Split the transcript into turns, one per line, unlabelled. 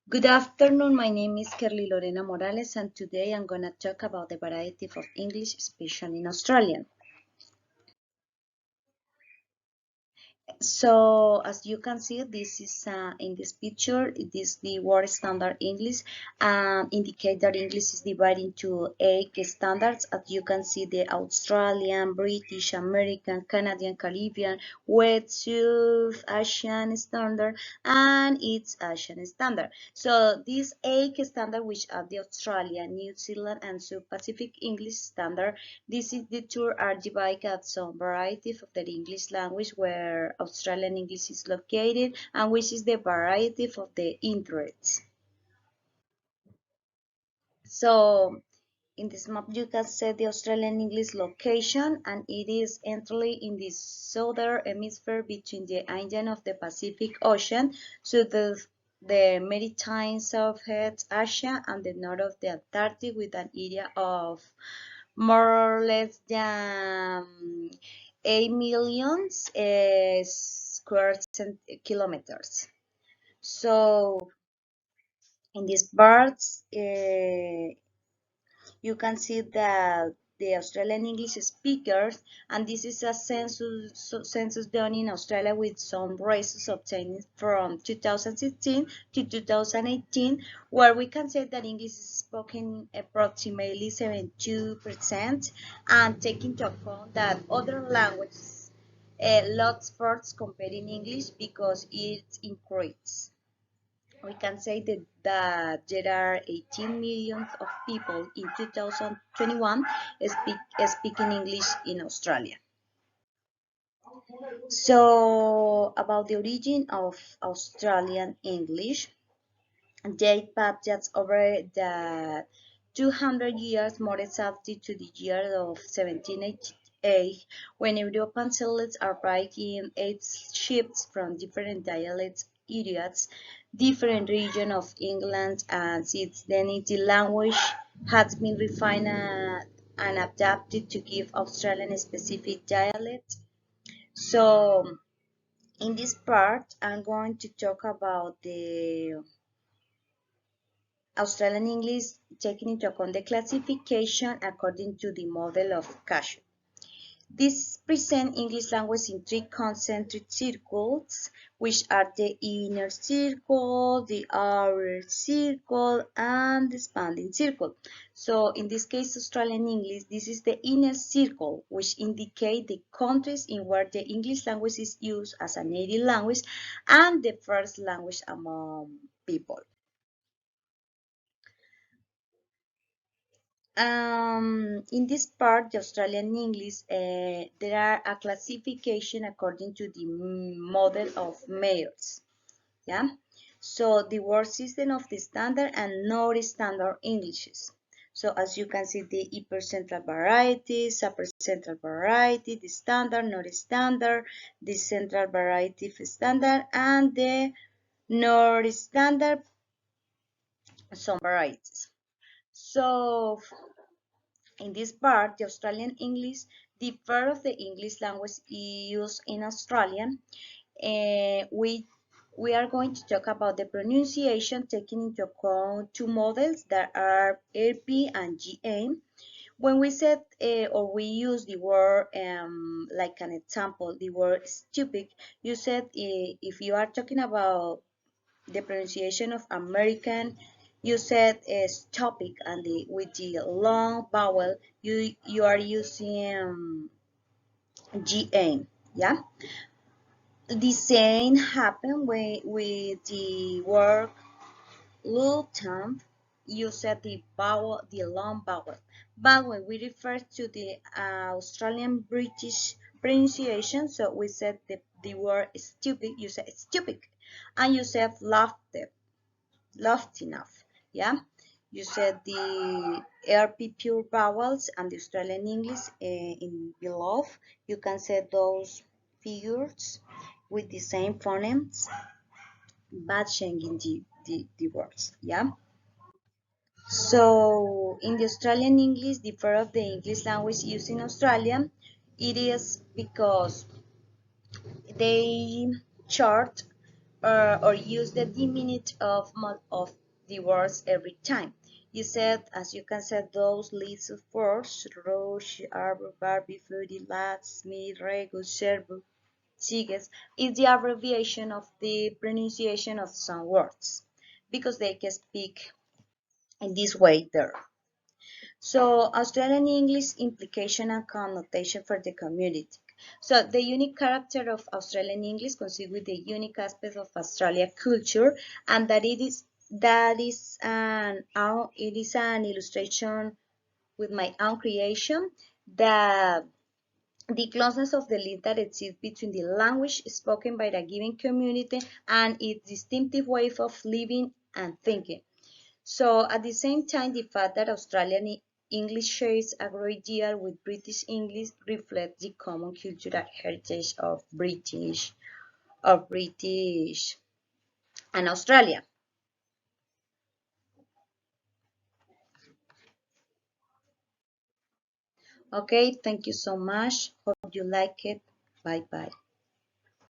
Good afternoon, my name is Kerly Lorena Morales and today I'm going to talk about the variety of English, especially in Australian. So as you can see, this is in this picture, it is the word standard English and indicate that English is divided into 8 standards. As you can see, the Australian, British, American, Canadian, Caribbean, West, South Asian standard, and it's Asian standard. So these 8 standards, which are the Australian, New Zealand, and South Pacific English standard, this is the two are divided at some variety of the English language where Australian English is located and which is the variety of the interests. So in this map you can see the Australian English location and it is entirely in the southern hemisphere between the Indian of the Pacific Ocean, so the maritime Southeast Asia and the north of the Antarctic with an area of more or less than 8 million square kilometers. So in these parts, you can see that the Australian English speakers, and this is a census done in Australia with some races obtained from 2016 to 2018, where we can say that English is spoken approximately 72%, and take into account that other languages lots first comparing English because it increases. We can say that there are 18 million of people in 2021 speaking English in Australia. So about the origin of Australian English, date back just over the 200 years, more exactly to the year of 1788, when European settlers arrived in 8 ships from different dialects areas, different regions of England, and since then the language has been refined and adapted to give Australian specific dialect. So in this part, I'm going to talk about the Australian English taking into account the classification according to the model of Casio. This presents English language in 3 concentric circles, which are the inner circle, the outer circle, and the expanding circle. So in this case, Australian English, this is the inner circle, which indicate the countries in where the English language is used as a native language and the first language among people. In this part, the Australian English, there are a classification according to the model of mayors. Yeah. So the word system of the standard and non-standard Englishes. So as you can see, the hypercentral variety, supercentral variety, the standard, non-standard, the central variety of standard, and the non-standard some varieties. So in this part, the Australian English differs from the English language used in Australia. We are going to talk about the pronunciation taking into account 2 models that are RP and GA. When we said or we use the word like an example, the word stupid, you said if you are talking about the pronunciation of American, you said topic and with the long vowel you are using GA, yeah. The same happened with the word Luton. You said the vowel, the long vowel, but when we refer to the Australian British pronunciation, so we said the word stupid, you said stupid, and you said laughed enough, yeah. You said the RP pure vowels and the Australian English in below. You can say those figures with the same phonemes, but changing the words, yeah. So in the Australian English, the part of the English language used in Australia, it is because they chart or use the diminutive of the words every time. You said, as you can say, those lists of words: Roche, Arbor, Barbie, Foodie, Lads, Smith, Rego, Sherbu, Sigues, is the abbreviation of the pronunciation of some words because they can speak in this way there. So Australian English implication and connotation for the community. So the unique character of Australian English consists with the unique aspect of Australia culture, and it is an illustration with my own creation that the closeness of the link that exists between the language spoken by the given community and its distinctive way of living and thinking. So at the same time, the fact that Australian English shares a great deal with British English reflects the common cultural heritage of British and Australia. Okay, thank you so much. Hope you like it. Bye bye.